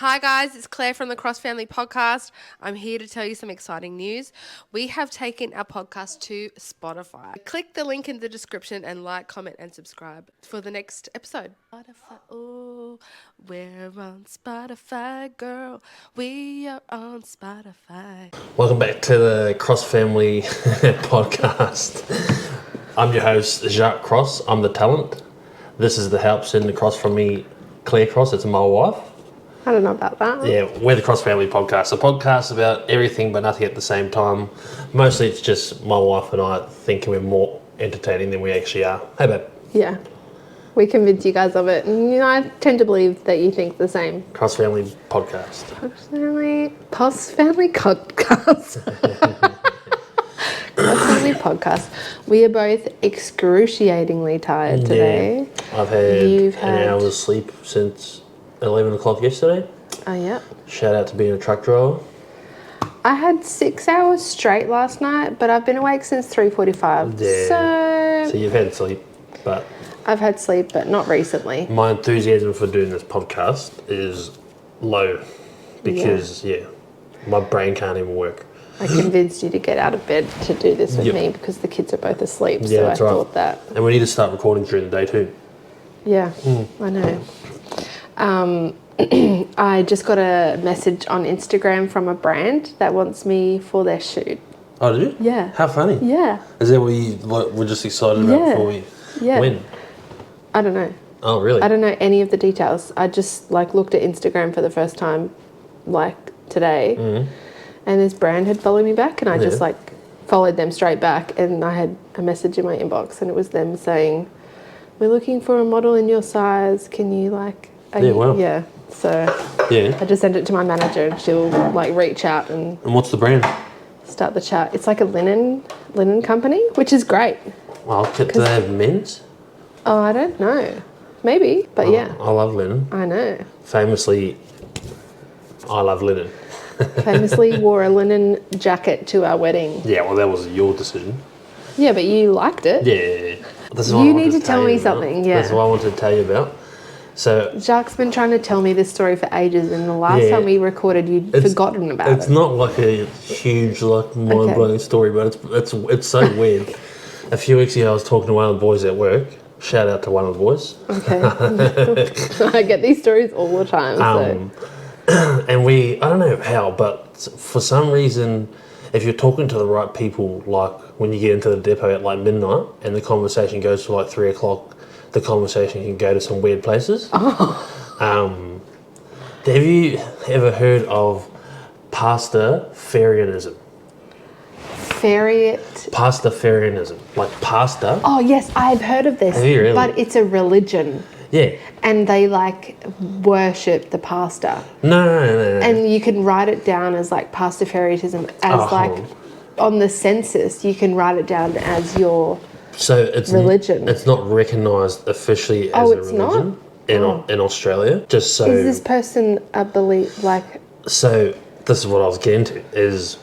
Hi guys, it's Claire from the Cross Family Podcast. I'm here to tell you some exciting news. We have taken our podcast to Spotify. Click the link in the description and like, comment and subscribe for the next episode. Spotify, oh, we're on Spotify, girl. We are on Spotify. Welcome back to the Cross Family Podcast. I'm your host, Jacques Cross. I'm the talent. This is the help sitting across from me, Claire Cross. It's my wife. I don't know about that. Yeah, we're the Cross Family Podcast. A podcast about everything but nothing at the same time. Mostly it's just my wife and I thinking we're more entertaining than we actually are. Hey, babe. Yeah. We convince you guys of it. And, I tend to believe that you think the same. Cross Family Podcast. Cross Family Podcast. Cross Family Podcast. We are both excruciatingly tired today. Yeah, I've had an hour's sleep since 11 o'clock yesterday. Oh, yeah. Shout out to being a truck driver. I had 6 hours straight last night, but I've been awake since 3:45. Yeah. So you've had sleep, but... I've had sleep, but not recently. My enthusiasm for doing this podcast is low because, my brain can't even work. I convinced you to get out of bed to do this with me because the kids are both asleep, so I thought that. And we need to start recording during the day too. Yeah, I know. I just got a message on Instagram from a brand that wants me for their shoot. Oh, did you? Yeah. How funny. Yeah. Is that what you were just excited about before we... Yeah. When? I don't know. Oh, really? I don't know any of the details. I just looked at Instagram for the first time today and this brand had followed me back and I just followed them straight back and I had a message in my inbox and it was them saying, we're looking for a model in your size. Can you wow. So I just sent it to my manager and she'll reach out and what's the brand? Start the chat. It's like a linen company, which is great. Well, do they have men's? Oh, I don't know. Maybe, but yeah. I love linen. I know. Famously, I love linen. Famously wore a linen jacket to our wedding. Yeah, well, that was your decision. Yeah, but you liked it. Yeah. You need to tell me something, yeah. That's what I wanted to tell you about. So Jacques' been trying to tell me this story for ages, and the last time we recorded, you'd forgotten about it. It's not like a huge, mind-blowing story, but it's so weird. A few weeks ago, I was talking to one of the boys at work. Shout out to one of the boys. Okay. I get these stories all the time. And I don't know how, but for some reason, if you're talking to the right people, like when you get into the depot at midnight and the conversation goes to 3 o'clock, the conversation can go to some weird places. Oh. Have you ever heard of Pastafarianism? Pastafarianism, like pasta. Oh yes, I've heard of this. Have you really? But it's a religion. Yeah. And they worship the pasta. No. And you can write it down as Pastafarianism as on the census. You can write it down as your religion. It's not recognised officially as a religion in Australia. Just so. Is this person a belief So this is what I was getting to is,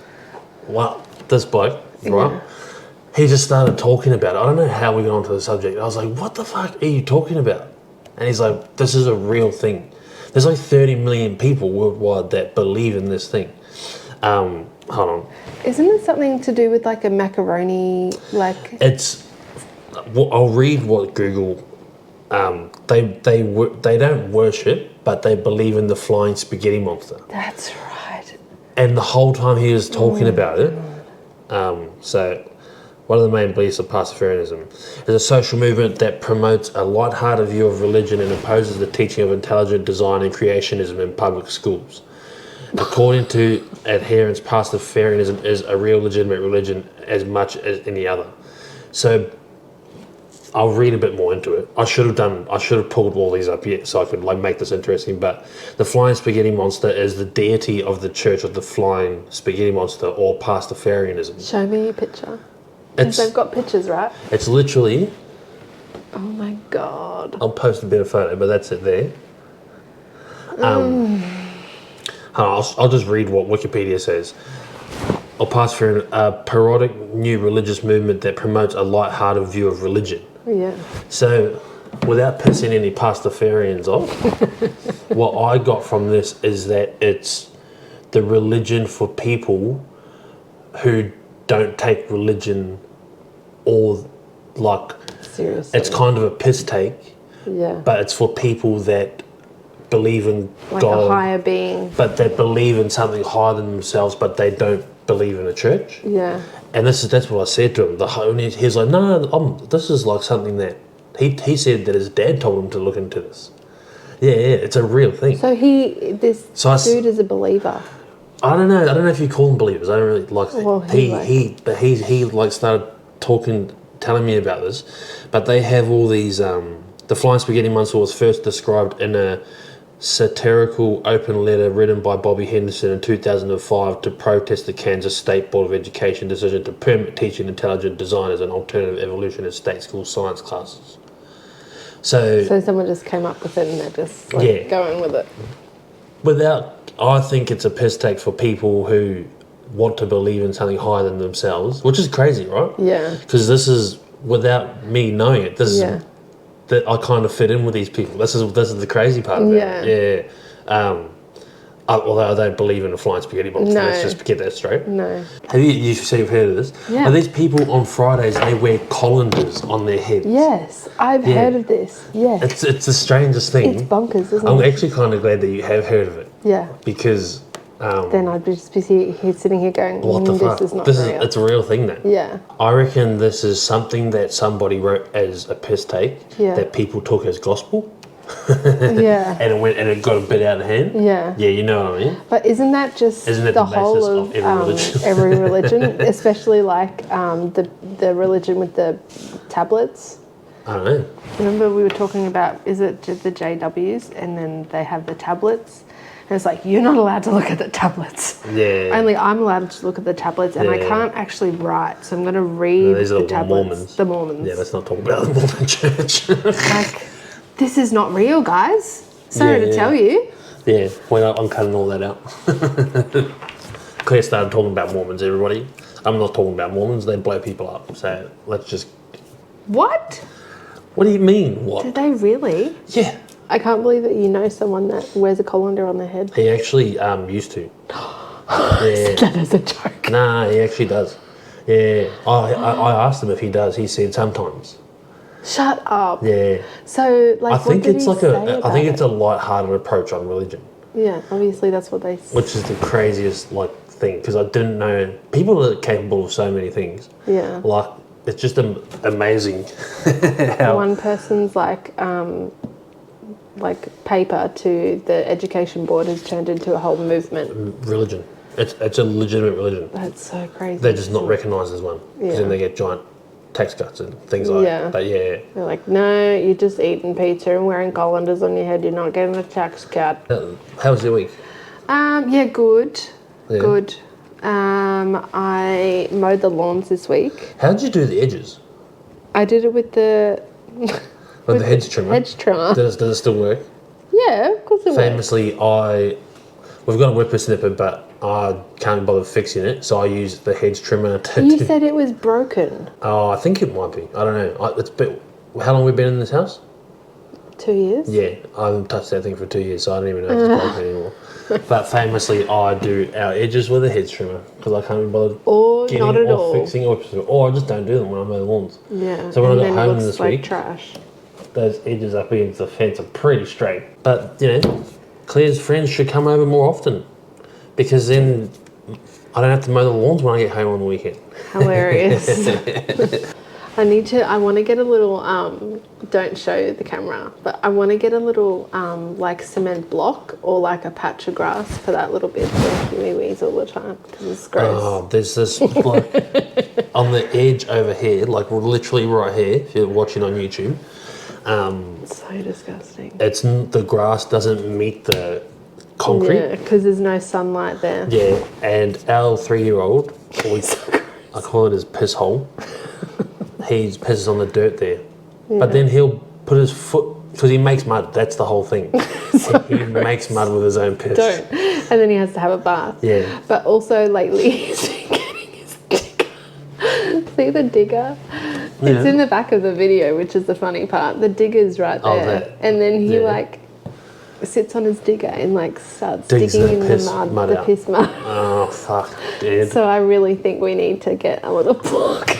this bloke, right? Yeah. He just started talking about it. I don't know how we got onto the subject. I was like, what the fuck are you talking about? And he's like, this is a real thing. There's 30 million people worldwide that believe in this thing. Hold on. Isn't it something to do with a macaroni, It's... I'll read what Google... They don't worship, but they believe in the flying spaghetti monster. That's right. And the whole time he was talking about it... So... One of the main beliefs of Pastafarianism is a social movement that promotes a light-hearted view of religion and opposes the teaching of intelligent design and creationism in public schools. According to adherents, Pastafarianism is a real legitimate religion as much as any other. So I'll read a bit more into it. I should have pulled all these up yet so I could make this interesting. But the flying spaghetti monster is the deity of the Church of the Flying Spaghetti Monster, or Pastafarianism. Show me your picture. They've got pictures, right? It's literally... Oh my God. I'll post a bit of photo, but that's it there. I'll just read what Wikipedia says. Or Pastafarianism, a parodic new religious movement that promotes a light-hearted view of religion. Yeah. So, without pissing any Pastafarians off, what I got from this is that it's the religion for people who don't take religion or like Seriously. it's kind of a piss take, Yeah. but it's for people that believe in Like God, a higher being. but they believe in something higher than themselves, but they don't believe in a church. Yeah. And that's what I said to him. He's like, no, this is like something that he said that his dad told him to look into this. Yeah, it's a real thing. So dude is a believer. I don't know if you call them believers. I don't really like. Well, he like started telling me about this, but they have all these. The Flying Spaghetti Monster was first described in a satirical open letter written by Bobby Henderson in 2005 to protest the Kansas State Board of Education decision to permit teaching intelligent design as an alternative evolution in state school science classes. So someone just came up with it and they're just going with it. I think it's a piss take for people who want to believe in something higher than themselves, which is crazy, right? Yeah. Because this is, without me knowing it, this is that I kind of fit in with these people. This is the crazy part of it. Yeah. Although I don't believe in a flying spaghetti monster. No. Let's just get that straight. No. Have you've heard of this? Yeah. Are these people on Fridays, they wear colanders on their heads? Yes, I've heard of this. Yeah. It's the strangest thing. It's bonkers, isn't I'm it? actually kind of glad that you have heard of it. Yeah. Because then I'd just be sitting here going, what the fuck? This is not real. It's a real thing now. Yeah. I reckon this is something that somebody wrote as a piss take that people took as gospel. Yeah. And it got a bit out of hand. Yeah. Yeah, you know what I mean? But isn't that just Isn't it the the whole basis of every religion? every religion, especially like the religion with the tablets? I don't know. Remember we were talking about, is it the JWs, and then they have the tablets? And it's like, you're not allowed to look at the tablets. Yeah. Only I'm allowed to look at the tablets, and I can't actually write. So I'm going to read these are the tablets. Mormons. The Mormons. Yeah, let's not talk about the Mormon church. Like, this is not real, guys. Sorry to tell you. Yeah, I'm cutting all that out. Claire started talking about Mormons, everybody. I'm not talking about Mormons, they blow people up. So let's just... What? What do you mean, what? Do they really? Yeah. I can't believe that you know someone that wears a colander on their head. He actually used to. Yeah. That is a joke. Nah, he actually does. Yeah. I asked him if he does. He said sometimes. Shut up. Yeah. So, like, I think what did it's he like say I think about it's a light-hearted approach on religion. Yeah, obviously that's what they say. Which is the craziest thing, because I didn't know people are capable of so many things. Yeah. Like, it's just amazing how One person's paper to the education board has turned into a whole movement. religion. It's a legitimate religion. That's so crazy. They're just not recognised as one, because then they get giant tax cuts and things like that. But yeah. They're like, no, you're just eating pizza and wearing colanders on your head. You're not getting a tax cut. How was your week? Yeah, good. Yeah. Good. I mowed the lawns this week. How did you do the edges? I did it with the... With the hedge trimmer? Hedge trimmer. Does it still work? Yeah, of course it works. Famously, we've got a whippersnipper, but I can't bother fixing it, so I use the hedge trimmer to... You said it was broken. Oh, I think it might be. I don't know. How long have we been in this house? 2 years? Yeah, I haven't touched that thing for 2 years, so I don't even know if it's broken anymore. But famously, I do our edges with a hedge trimmer because I can't be bothered Or getting not at or all. fixing, or I just don't do them when I mow the lawns. Yeah. So when and I then got it home looks this like week, trash. those edges up against the fence are pretty straight. But Claire's friends should come over more often because then I don't have to mow the lawns when I get home on the weekend. Hilarious. I want to get a little, don't show the camera, but I want to get a little cement block or like a patch of grass for that little bit so he wees all the time because it's gross. Oh, there's this on the edge over here, like literally right here, if you're watching on YouTube. It's so disgusting. The grass doesn't meet the concrete. Yeah, because there's no sunlight there. Yeah, and our 3-year-old, I call it his piss hole. He pisses on the dirt there. Yeah. But then he'll put his foot, because he makes mud, that's the whole thing. He makes mud with his own piss. Don't. And then he has to have a bath. Yeah. But also lately he's been getting his digger. See the digger? Yeah. It's in the back of the video, which is the funny part. The digger's right there. Oh, that. And then he sits on his digger and like starts Digs digging the in piss the mud, mud the out. piss mud. Oh, fuck, dude. So I really think we need to get a little pluck.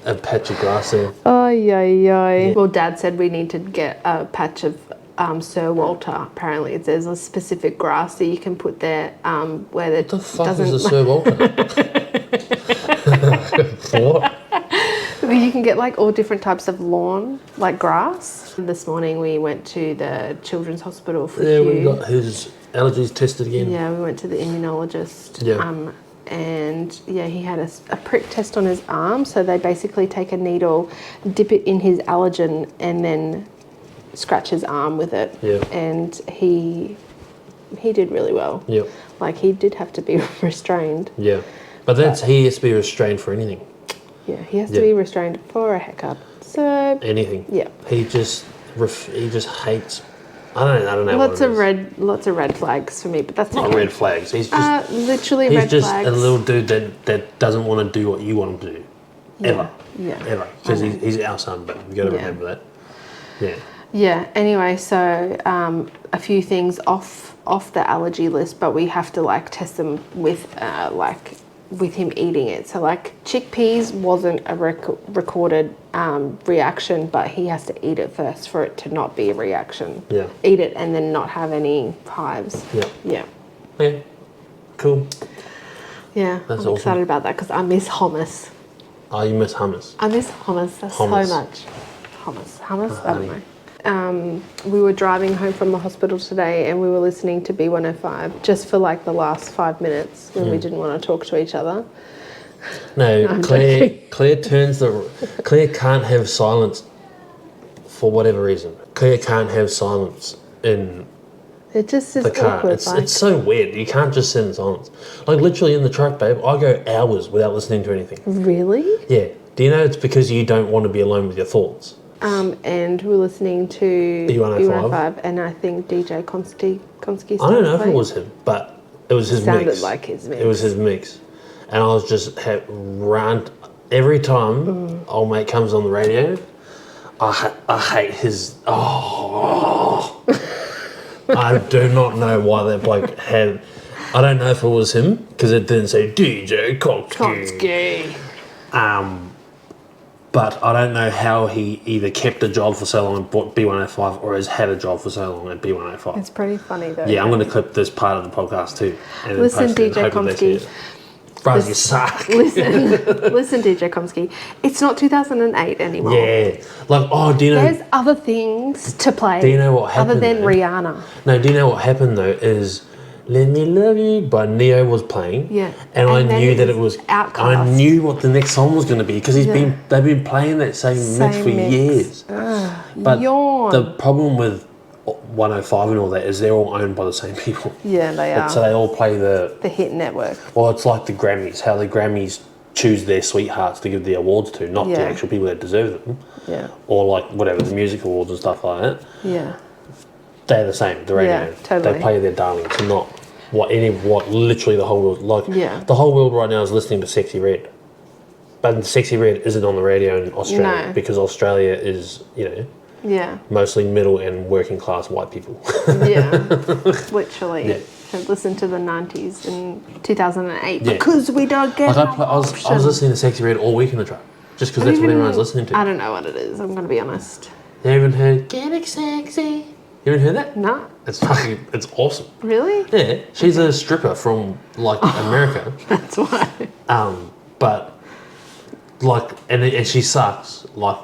A patch of grass there. Oh, yeah. Well, Dad said we need to get a patch of Sir Walter. Apparently, there's a specific grass that you can put there where it What the fuck doesn't. is a Sir Walter? What? You can get like all different types of lawn, like grass. This morning we went to the Children's Hospital for Yeah, we Hugh. got his allergies tested again. Yeah, we went to the immunologist. Yeah. And yeah, he had a prick test on his arm. So they basically take a needle, dip it in his allergen, and then scratch his arm with it. Yeah. And he did really well. Yeah. Like he did have to be restrained. Yeah. But he has to be restrained for anything. Yeah, he has to be restrained for a haircut. So Anything. yeah. He just hates. I don't know. Lots of red flags for me, but that's Not okay. red flags. He's just Literally he's red just flags. a little dude that doesn't want to do what you want him to do. Ever. Yeah. Ever. Because he's our son, but you got to remember that. Yeah. Yeah. Anyway, so a few things off the allergy list, but we have to like test them with with him eating it. So like chickpeas wasn't a recorded reaction, but he has to eat it first for it to not be a reaction. Yeah. Eat it and then not have any hives. Yeah. Yeah. Yeah. Cool. Yeah. That's I'm awesome. excited about that because I miss hummus. Oh, you miss hummus. I miss hummus Hummus. so much. Hummus? I don't know. We were driving home from the hospital today and we were listening to B105 just for like the last 5 minutes when we didn't want to talk to each other. No, I'm Claire joking. Claire can't have silence for whatever reason. Claire can't have silence in It just is the car. awkward. It's so weird. You can't just sit in silence. Like literally in the truck, babe, I go hours without listening to anything. Really? Yeah. Do you know it's because you don't want to be alone with your thoughts? And we were listening to B105. and I think DJ Konski I don't know if it was him, but it was his sounded mix. like his mix. It was his mix. And I was just rant every time old mate comes on the radio. I hate his. Oh, I do not know why that bloke had. I don't know if it was him because it didn't say DJ Konski. But I don't know how he either kept a job for so long at B105 or has had a job for so long at B105. It's pretty funny though. Yeah, I'm going to clip this part of the podcast too. And then Listen, post it and DJ hope that they see Konski. it. Bros, you suck. Listen, DJ Komsky. It's not 2008 anymore. Yeah. Like, oh, do you know... There's other things to play. Do you know what happened, other than though? Rihanna? No, do you know what happened, though, is Let Me Love You by Neo was playing. Yeah. And I then knew that it it was... Outkast. I knew what the next song was going to be because they've been playing that same mix for mix. years. But yawn. the problem with 105 and all that is they're all owned by the same people. Yeah, they are. So they all play the Hit Network. Well, it's like the Grammys, how the Grammys choose their sweethearts to give the awards to, not the Yeah. actual people that deserve them. Yeah. Or like whatever, the music awards and stuff like that. Yeah. They're the same, the radio. Yeah, totally. They play their darlings, not what literally the whole world, like Yeah. the whole world right now is listening to Sexy Red. But Sexy Red isn't on the radio in Australia No. because Australia is, Yeah. mostly middle and working class white people. Yeah. Literally. Yeah. So listen to the 90s in 2008 Yeah. because we don't get Like I was listening to Sexy Red all week in the truck just because that's what everyone's listening to. I don't know what it is. I'm going to be honest. You haven't heard Getting Sexy? You haven't heard that? No. It's awesome. Really? Yeah, she's a stripper from like America. That's why. But like, and she sucks. Like,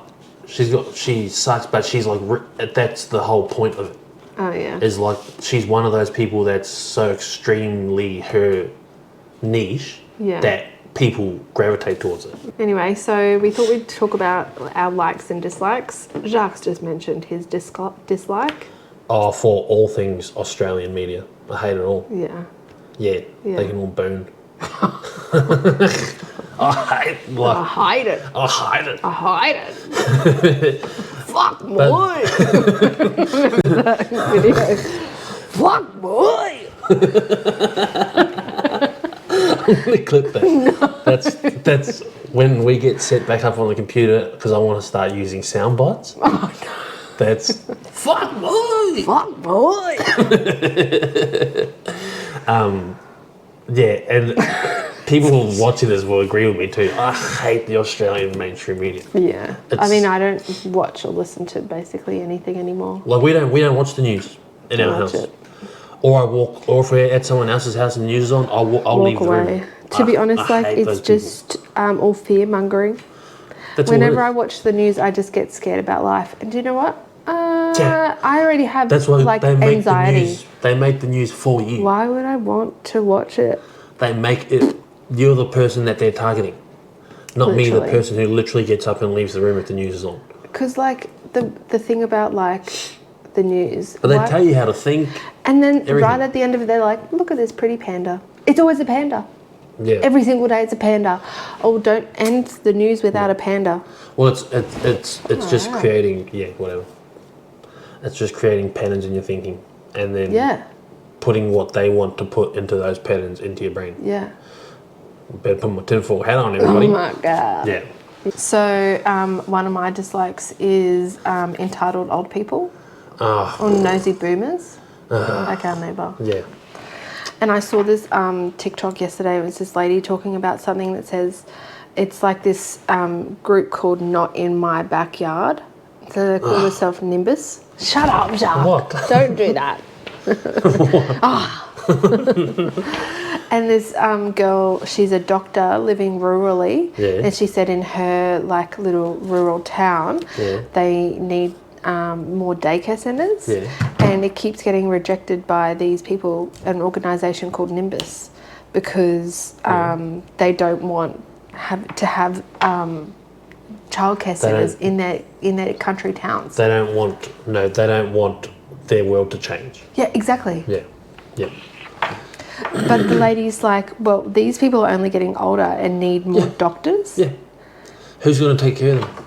she sucks, but she's like, that's the whole point of it. Oh, yeah. Is like, she's one of those people that's so extremely her niche Yeah. that people gravitate towards it. Anyway, so we thought we'd talk about our likes and dislikes. Jacques just mentioned his dislike. Oh, for all things Australian media. I hate it all. Yeah. Yeah, Yeah. they can all burn. I hate it. I hide it. I hate it. I hide it. Fuck boy. That video. Fuck boy. I'm gonna clip that. No. That's when we get set back up on the computer because I want to start using sound bites. Oh, no. That's fuck boy. Fuck boy. Yeah, and people watching this will agree with me too. I hate the Australian mainstream media. Yeah. I It's- mean, I don't watch or listen to basically anything anymore. Like we don't watch the news in our Watch house. it. Or I walk, or if we're at someone else's house and the news is on, I'll leave Walk the away. room. To be honest, I like hate it's those people. just all fear mongering. That's all it Whenever is. I watch the news, I just get scared about life. And do you know what? Yeah. I already have That's why like they make anxiety. the news. They make the news for you. Why would I want to watch it? They make it. You're the person that they're targeting, not me, the Literally. person who literally gets up and leaves the room if the news is on. Because like the thing about like the news. But they why- tell you how to think. And then everything. right at the end of it, they're like, look at this pretty panda. It's always a panda. Yeah. Every single day it's a panda. Oh, don't end the news without a panda. Well, it's just wow. creating whatever. It's just creating patterns in your thinking, and then Yeah, putting what they want to put into those patterns into your brain. yeah. Better put my tinfoil hat on, everybody. Oh my God. Yeah. So one of my dislikes is entitled old people Ah, or nosy boomers, like our neighbour. yeah. And I saw this TikTok yesterday. It was this lady talking about something that says it's like this group called Not In My Backyard. So they call themselves Nimbus. Shut up, Jacques. What? Don't do that. And this girl, she's a doctor living rurally. Yeah. And she said in her like little rural town, Yeah. they need more daycare centres. Yeah. And it keeps getting rejected by these people, an organisation called Nimbus, because they don't want to have childcare centres in their country towns. They don't want their world to change. Yeah, exactly. Yeah. Yeah. But the lady's like, well, these people are only getting older and need more doctors. Yeah. Who's going to take care of them?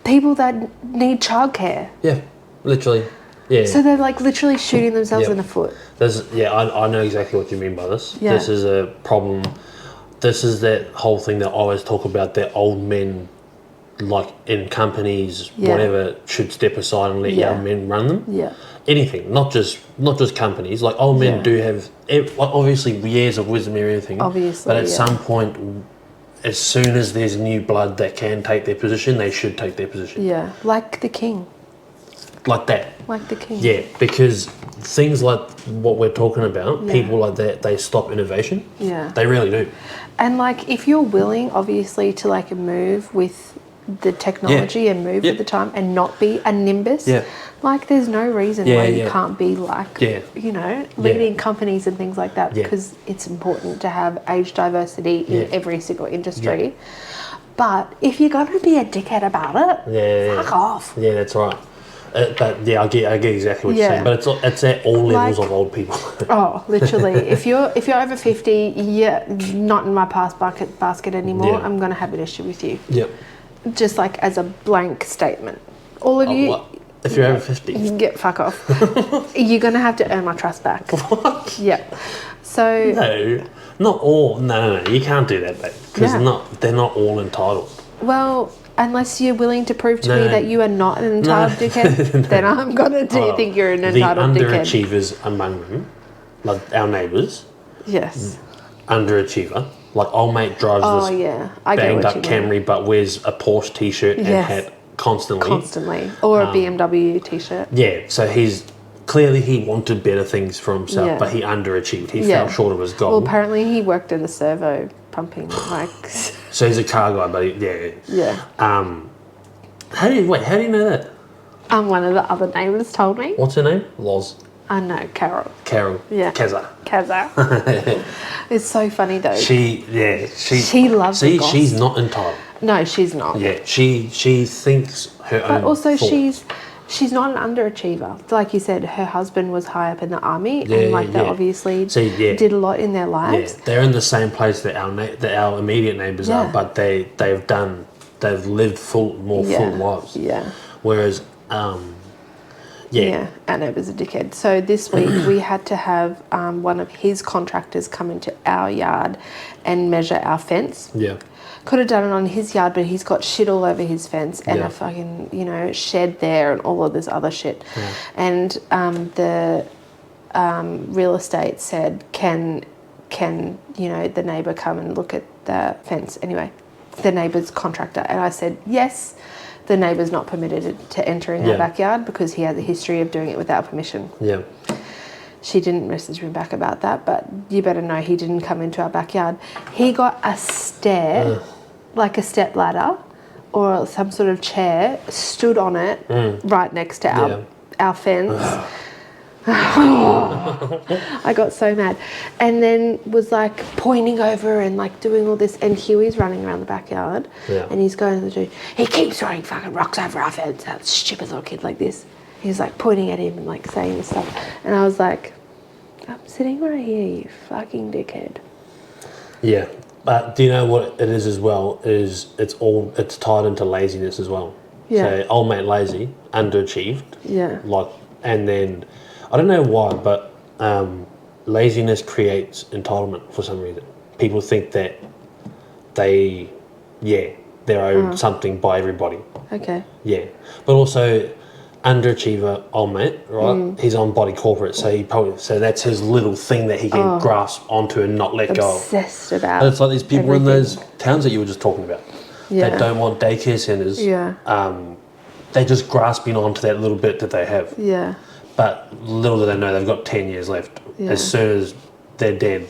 People that need childcare. Yeah. Literally. Yeah. So they're like literally shooting themselves Yep. in the foot. I know exactly what you mean by this. Yeah. This is a problem. This is that whole thing that I always talk about, that old men, like in companies, Yeah. whatever, should step aside and let Yeah. young men run them. Yeah. Anything, not just companies. Like old men Yeah. do have, obviously, years of wisdom and everything. Obviously, But at yeah. some point, as soon as there's new blood that can take their position, they should take their position. Yeah. Like the king. Like that. Like the king. Yeah, because things like what we're talking about, Yeah. people like that, they stop innovation. Yeah. They really do. And like if you're willing obviously to like move with the technology and move Yeah. with the time and not be a nimbus, Yeah. like there's no reason Yeah, why you yeah. can't be like, Yeah. you know, leading companies and things like that, Yeah. because it's important to have age diversity in Yeah. every single industry. But if you're going to be a dickhead about it, Yeah, fuck off. Yeah, that's right. But yeah, I get exactly what you're Yeah. saying. But it's at all levels Like- of old people. Oh, literally. if you're over 50, yeah, not in my past basket anymore. Yeah. I'm going to have an issue with you. Yep. Just like as a blank statement. All of you, What? If you're over 50. you can get fuck off. You're going to have to earn my trust back. What? Yeah. So, No, not all. No, you can't do that, babe. Because Yeah. they're not all entitled. well, unless you're willing to prove to me No. that you are not an entitled dickhead, then I'm going to think you're an entitled the dickhead. underachievers among them, like our neighbours, Yes. underachiever. Like old mate drives Oh, this yeah. I get banged what up you mean. Camry, but wears a Porsche T-shirt and Yes. hat constantly. Constantly. Or a BMW t-shirt. Yeah, so he wanted better things for himself, Yeah. but he underachieved. He Yeah. fell short of his goal. Well, apparently he worked at a servo pumping, like, So he's a car guy, but yeah. How do you know that? One of the other neighbours told me. What's her name? Loz. I know, Carol. Carol. Yeah. Keza. Kaza. It's so funny though. She loves the See, goss. she's not entitled. No, she's not. Yeah, she thinks her own. But also thought. she's not an underachiever. Like you said, her husband was high up in the army, Yeah, and like they yeah. obviously See, yeah. did a lot in their Yeah, lives. they're in the same place that our immediate neighbours Yeah. are, but they've lived full lives. Yeah. Whereas Yeah, our neighbour's a dickhead. So this week we had to have one of his contractors come into our yard and measure our fence. Yeah. Could have done it on his yard, but he's got shit all over his fence and Yeah. a fucking, you know, shed there and all of this other shit. Yeah. And the real estate said, can you know, the neighbour come and look at the fence? Anyway, the neighbour's contractor. And I said, yes, the neighbour's not permitted to enter in our backyard because he has a history of doing it without permission. Yeah. She didn't message me back about that, but you better know he didn't come into our backyard. He got a stair, like a step ladder or some sort of chair, stood on it right next to our fence. I got so mad. And then was like pointing over and like doing all this, and Huey's running around the backyard and he's going to the dude, he keeps throwing fucking rocks over our fence, that stupid little kid like this. He's like pointing at him and like saying this stuff. And I was like, I'm sitting right here, you fucking dickhead. Yeah. But do you know what it is as well? Is it's tied into laziness as well. Yeah. So old mate lazy, underachieved. Yeah. Like, and then I don't know why, but laziness creates entitlement for some reason. People think that they're owed something by everybody. Okay. Yeah. But also underachiever old mate, right? He's on body corporate, so that's his little thing that he can grasp onto and not let go of. Obsessed about. And it's like these people in everything. those towns that you were just talking about Yeah. that don't want daycare centres. Yeah. They're just grasping onto that little bit that they have. Yeah. But little do they know they've got 10 years left. Yeah. As soon as they're dead,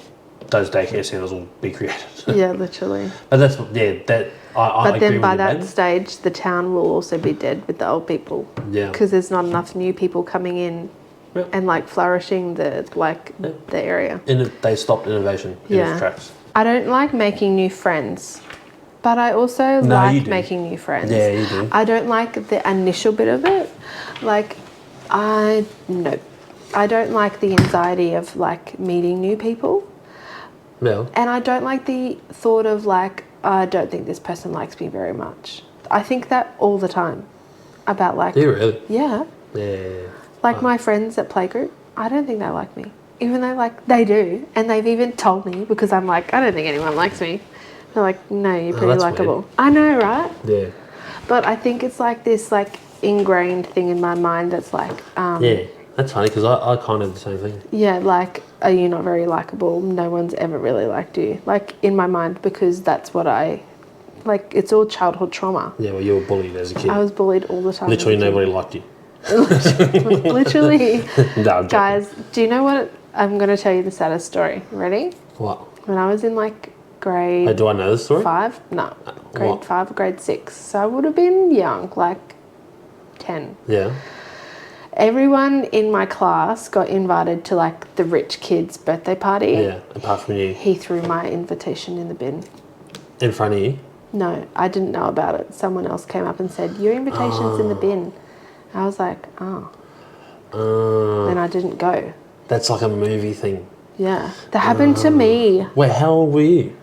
those daycare centres will be created. Yeah, literally. But that's, I But agree then with by you, that mate. stage, the town will also be dead with the old people. Yeah. Because there's not enough new people coming in Yep. and like flourishing the area. They stopped innovation in its tracks. I don't like making new friends, but I also you like do. making new friends. Yeah, you do. I don't like the initial bit of it. Like, I don't like the anxiety of like meeting new people. Yeah. And I don't like the thought of like, I don't think this person likes me very much. I think that all the time about like, Do you really? yeah. Yeah. Like my friends at playgroup, I don't think they like me. Even though like they do. And they've even told me because I'm like, I don't think anyone likes me. They're like, no, you're pretty that's likable. weird. I know, right? Yeah. But I think it's like this like ingrained thing in my mind that's like, Yeah. That's funny because I kind of have the same thing. yeah, like, are you not very likable? No one's ever really liked you. Like, in my mind, because that's what like, it's all childhood trauma. Yeah, well, you were bullied as a kid. I was bullied all the time. Literally nobody liked you. Literally. No, I'm joking. Guys, do you know what? I'm going to tell you the saddest story. Ready? What? When I was in, like, grade Oh, do I know this story? 5? No. Grade what? 5 or grade 6. So I would have been young, like 10. Yeah. Everyone in my class got invited to, like, the rich kid's birthday party. Yeah, apart from you. He threw my invitation in the bin. In front of you? No, I didn't know about it. Someone else came up and said, your invitation's in the bin. I was like, oh. And I didn't go. That's like a movie thing. Yeah. That happened to me. Wait, how old were you?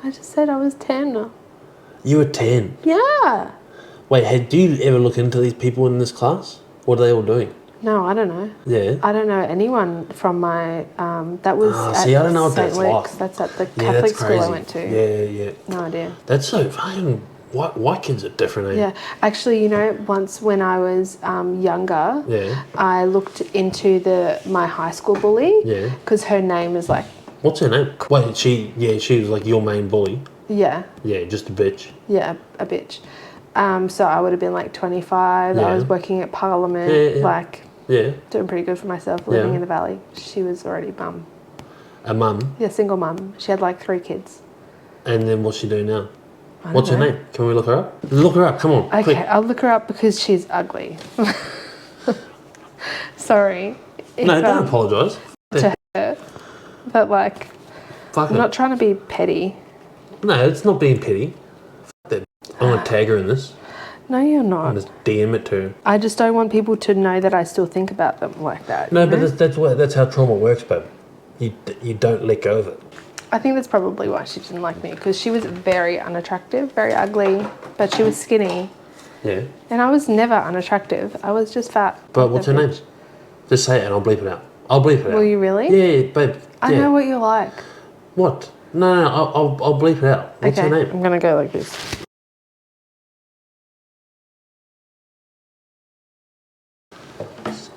I just said I was 10. You were 10. Yeah. Wait, do you ever look into these people in this class? What are they all doing? No, I don't know. Yeah. I don't know anyone from my, that was at see, I don't know what St. that's Luke's. like. That's at the Yeah, Catholic that's school crazy. I went to. Yeah. No idea. That's so fucking... White kids are different, eh? Yeah. Actually, you know, once when I was younger, Yeah. I looked into my high school bully. Yeah. Because her name is like, What's her name? Wait, she was like your main bully. yeah, Yeah, just a bitch. yeah, a bitch. So I would have been like 25. Yeah. I was working at Parliament, Yeah. like Yeah. doing pretty good for myself, living Yeah. in the valley. She was already bum. A mum. Yeah, single mum. She had like 3 kids. And then what's she doing now? I don't What's her know. name? Can we look her up? Look her up, come on. Okay, Quick. I'll look her up because she's ugly. Sorry. If, No, don't apologise. to her. But like, Fuck I'm it. not trying to be petty. No, it's not being petty. Fuck that. I'm going to tag her in this. No, you're I'm not. just DM it to her. I just don't want people to know that I still think about them like that. No, you but know? that's how trauma works, babe. You don't let go of it. I think that's probably why she didn't like me, because she was very unattractive, very ugly, but she was skinny. Yeah. And I was never unattractive. I was just fat. But what's her name? Just say it and I'll bleep it out. I'll bleep it out. Will you really? Yeah, babe. I know what you're like. What? No, I'll bleep it out. What's her name? I'm going to go like this.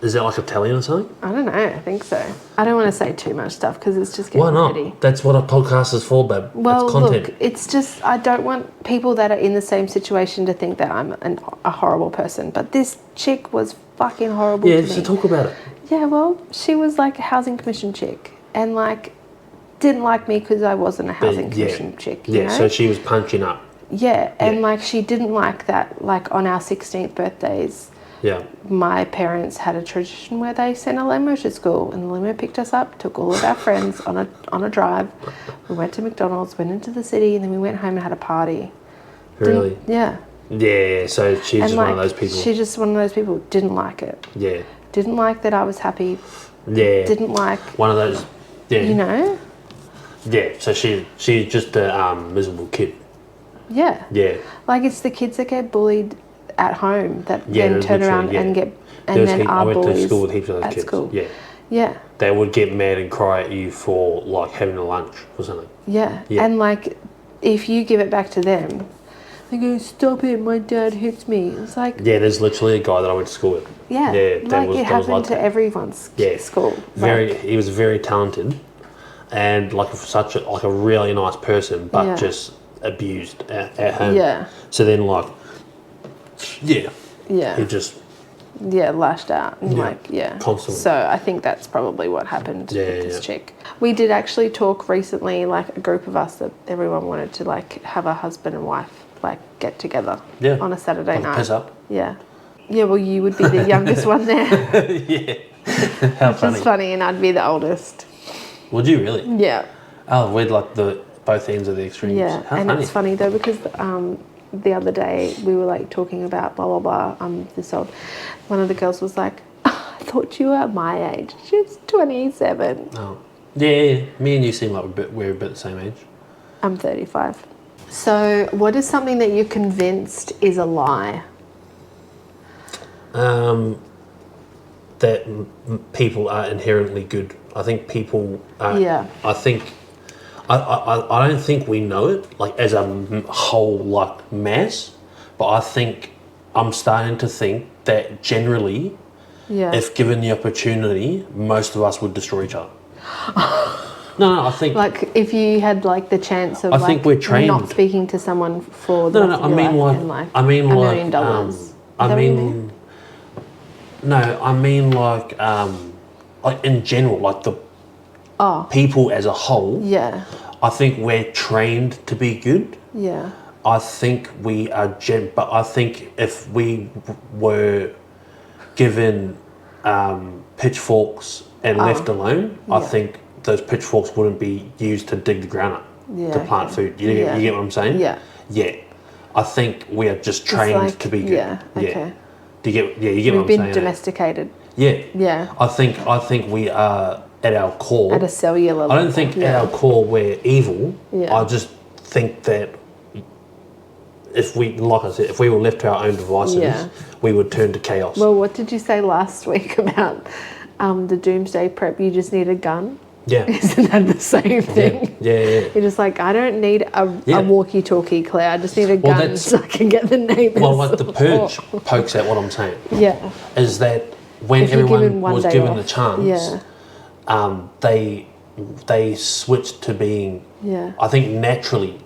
Is that like Italian or something? I don't know. I think so. I don't want to say too much stuff because it's just getting Why not? petty. That's what a podcast is for, babe. Well, it's content. look, it's just I don't want people that are in the same situation to think that I'm a horrible person. But this chick was fucking horrible to me. So talk about it. Yeah, well, she was like a housing commission chick and like didn't like me because I wasn't a housing commission chick. You know? So she was punching up. Yeah, and like she didn't like that. Like on our 16th birthdays, my parents had a tradition where they sent a limo to school, and the limo picked us up, took all of our friends on a drive. We went to McDonald's, went into the city, and then we went home and had a party. Really? Yeah. Yeah. So she's just one of those people. She's just one of those people. Didn't like it. Yeah. Didn't like that I was happy. Yeah. Didn't like one of those. Yeah. You know. Yeah. So she's just a miserable kid. Yeah. Yeah. Like it's the kids that get bullied at home that then turn around and get then are bullies. I went to school with heaps of those at kids. School. Yeah. Yeah. They would get mad and cry at you for like having a lunch or something. Yeah. And like if you give it back to them, they go, "Stop it, my dad hits me." It's like there's literally a guy that I went to school with. Yeah. Like it happened to everyone's school. He was very talented and like such a really nice person, but just abused at home. Yeah. So then he just lashed out and constantly. So I think that's probably what happened with this chick. We did actually talk recently, like a group of us, that everyone wanted to like have a husband and wife like get together on a Saturday night. Piss up. Yeah. Yeah, well you would be the youngest one there. How funny. Which is funny, and I'd be the oldest. Would you really? Yeah. Oh, we'd like both ends of the extremes. Yeah. How and funny. it's funny though because the other day we were like talking about blah blah blah. This old. One of the girls was like, "I thought you were my age." She was 27. Oh, yeah. Me and you seem like we're a bit the same age. I'm 35. So, what is something that you're convinced is a lie? That people are inherently good. I think people are. Yeah. I think. I don't think we know it like as a whole like mass, but I think I'm starting to think that generally, if given the opportunity, most of us would destroy each other. No, I think like if you had like the chance of think we're trained. Not speaking to someone for the rest of your life and, I mean $1 like million. Like in general, like the people as a whole. Yeah. I think we're trained to be good. Yeah. I think we are but I think if we were given pitchforks and left alone, I think those pitchforks wouldn't be used to dig the ground up to plant food. You get what I'm saying? Yeah. Yeah. I think we are just trained to be good. Yeah. Okay. Do you get what I'm saying? We've been domesticated. Yeah. Yeah. I think we are at our core. At a cellular level. I don't think at our core we're evil. Yeah. I just think that if we were left to our own devices, we would turn to chaos. Well, what did you say last week about the doomsday prep? You just need a gun? Yeah. Isn't that the same thing? Yeah. You're just like, I don't need a walkie-talkie, Claire. I just need a gun so I can get the neighbours. Well, like the purge pokes at what I'm saying. Yeah. Is that when everyone was given the chance, they switched to being, I think naturally,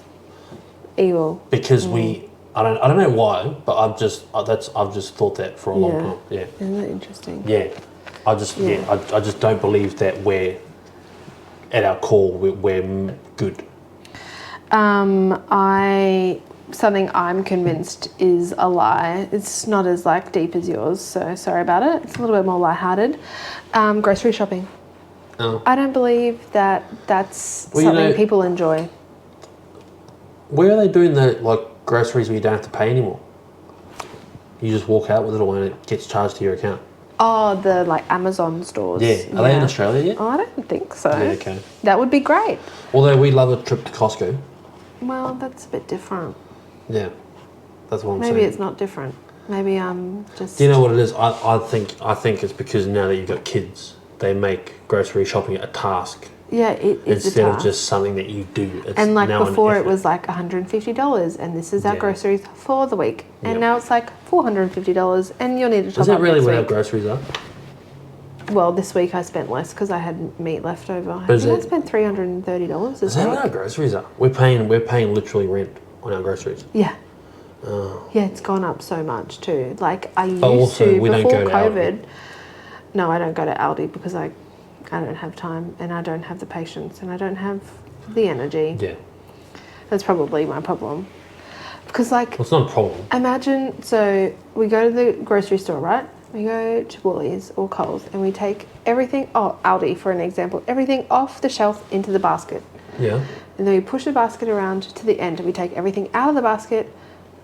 evil. because I don't know why, but I've just thought that for a long time. Yeah. Isn't that interesting? Yeah. I just don't believe that we're at our core we're good. Something I'm convinced is a lie. It's not as like deep as yours, so sorry about it. It's a little bit more lighthearted. Grocery shopping. Oh. I don't believe that that's something people enjoy. Where are they doing the like groceries where you don't have to pay anymore? You just walk out with it all and it gets charged to your account. Oh, the like Amazon stores. Yeah. Are they in Australia yet? Oh, I don't think so. Yeah, okay. That would be great. Although we love a trip to Costco. Well, that's a bit different. Yeah. That's what I'm saying. Maybe it's not different. Maybe I'm just... Do you know what it is? I think it's because now that you've got kids, they make grocery shopping a task. Yeah, it is instead a of task. just something that you do. It's And like now before an it was like $150 and this is our Yeah. groceries for the week. And Yep. now it's like $450 and you'll need to top Is that up really next what our week. groceries are? Well, this week I spent less because I had meat left over. I Is think I it- spent $330 this Is that what our week. groceries are? We're paying literally rent on our groceries. Yeah. Oh. Yeah, it's gone up so much too. Like I used also, to we don't before go to COVID. Aldi. No, I don't go to Aldi because I don't have time and I don't have the patience and I don't have the energy. Yeah. That's probably my problem. Because like Well, it's not a problem. imagine, so we go to the grocery store, right? We go to Woolies or Coles and we take everything, Aldi for an example, everything off the shelf into the basket. Yeah. And then we push the basket around to the end and we take everything out of the basket,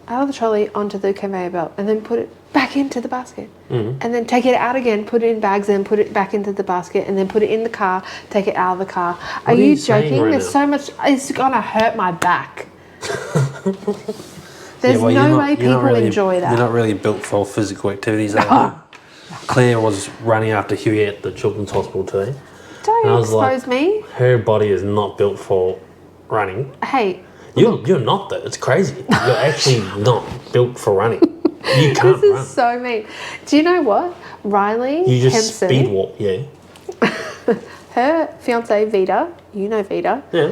out of the trolley, onto the conveyor belt and then put it back into the basket. Mm-hmm. And then take it out again, put it in bags and put it back into the basket and then put it in the car, take it out of the car. Are you saying joking? right There's now? so much, it's gonna hurt my back. There's Yeah, well, no you're way not- you're not people really- enjoy that. You're not really built for physical activities, are you? Claire was running after Huey at the Children's Hospital today. Don't And I was like- expose me. Her body is not built for running. Hey, You're not though. It's crazy. You're actually not built for running. You can't this run. is so mean. Do you know what? Riley You just Kempson, speed walk. Yeah. her fiance Vita, you know Vita, Yeah.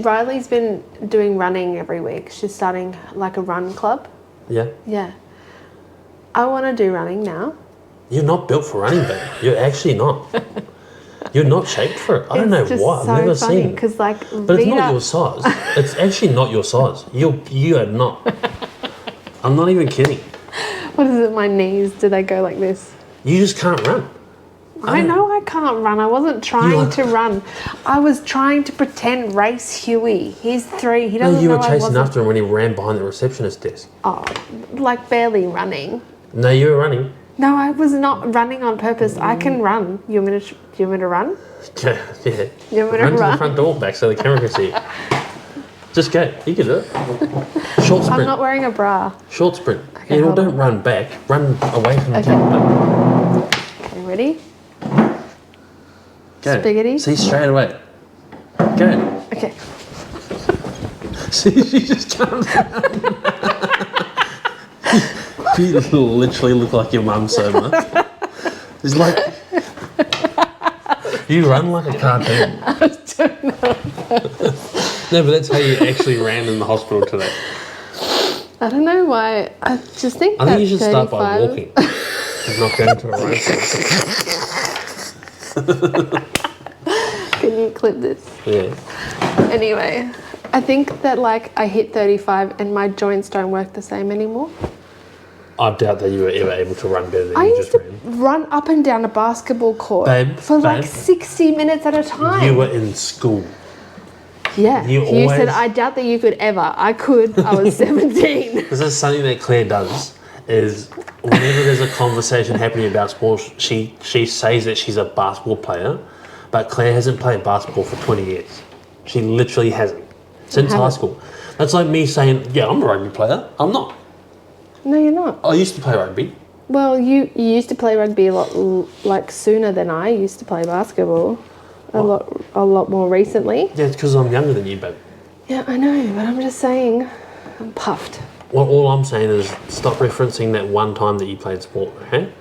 Riley's been doing running every week. She's starting like a run club. Yeah. Yeah. I want to do running now. You're not built for running, babe. You're actually not. You're not shaped for it. I don't know It's just why. I've so never funny seen it. because like But it's not Vita, your size. It's actually not your size. You are not. I'm not even kidding. what is it? My knees, do they go like this? You just can't run. I know I can't run. I wasn't trying are- to run. I was trying to pretend race Huey. He's 3. He No, doesn't you know were I chasing wasn't. after him when he ran behind the receptionist desk. Oh, like barely running. No, you were running. No, I was not running on purpose. I can run. You want me to run? Yeah. Yeah. You want me to Run to the run? front door back so the camera can see you. Just go. You can do it. Short sprint. I'm not wearing a bra. Short sprint. Okay, Yeah, well, hold on. don't run back. Run away from the Okay. camera. Okay, ready? Go. Spaghetti? See, straight away. Go. Okay. See, she just jumped around. You literally look like your mum so much. It's like... You run like a cartoon. No, but that's how you actually ran in the hospital today. I don't know why. I just think I that think you should start by 35 walking. And not going to a run. Can you clip this? Yeah. Anyway, I think that like I hit 35 and my joints don't work the same anymore. I doubt that you were ever able to run better than I you used just to ran. run up and down a basketball court Babe, for like babe. 60 minutes at a time. You were in school. Yeah. you You said, always- I doubt that you could ever. I could. I was 17. This is something that Claire does, is whenever there's a conversation happening about sports, she says that she's a basketball player, but Claire hasn't played basketball for 20 years. She literally hasn't. Since high haven't. school. That's like me saying, yeah, I'm a rugby player. I'm not. No, you're not. I used to play rugby. Well, you used to play rugby a lot, like sooner than I used to play basketball. A lot more recently. Yeah, it's because I'm younger than you, babe. Yeah, I know, but I'm just saying, I'm puffed. Well, all I'm saying is stop referencing that one time that you played sport, okay?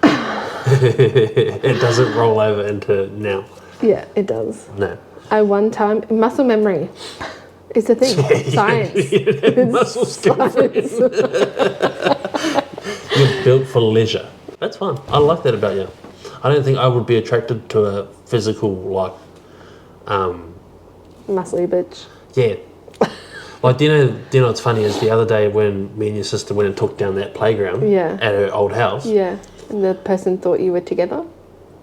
It doesn't roll over into now. Yeah, it does. No. I one time muscle memory is the thing. Science. Muscle skill. Science. You're built for leisure. That's fine. I like that about you. I don't think I would be attracted to a physical, like, Muscly bitch. yeah. Like, do you know what's funny is the other day when me and your sister went and took down that playground Yeah. at her old house. Yeah. And the person thought you were together.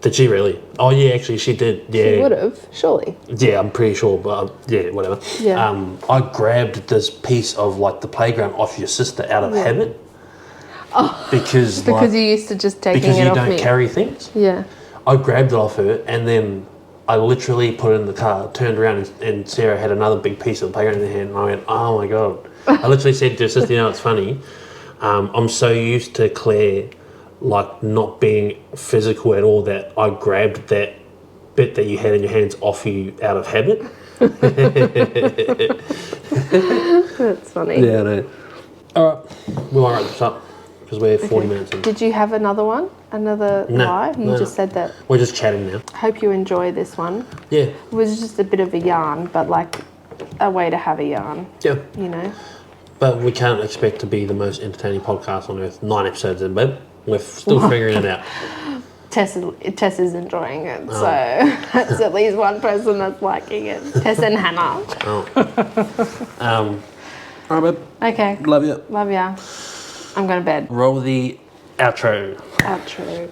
Did she really? Oh, yeah, actually, she did. Yeah. She would have, surely. Yeah, I'm pretty sure, but yeah, whatever. Yeah. I grabbed this piece of like the playground off your sister out of habit. Oh. Because you used to just taking because it you off don't me. carry things. Yeah. I grabbed it off her and then I literally put it in the car, turned around and Sarah had another big piece of the playground in her hand and I went, oh my God. I literally said to her sister, you know, it's funny. I'm so used to Claire like not being physical at all that I grabbed that bit that you had in your hands off you out of habit. That's funny. Yeah, I know. All right, we might wrap this up because we're 40 minutes in. Did you have another one? Another lie? You just said that. We're just chatting now. Hope you enjoy this one. Yeah. It was just a bit of a yarn, but like a way to have a yarn. Yeah. You know? But we can't expect to be the most entertaining podcast on earth. 9 episodes in, babe. We're still figuring it out. Tess is enjoying it, so that's at least one person that's liking it. Tess and Hannah. All right, babe. Okay. Love you. Love ya. I'm going to bed. Roll the outro. Outro.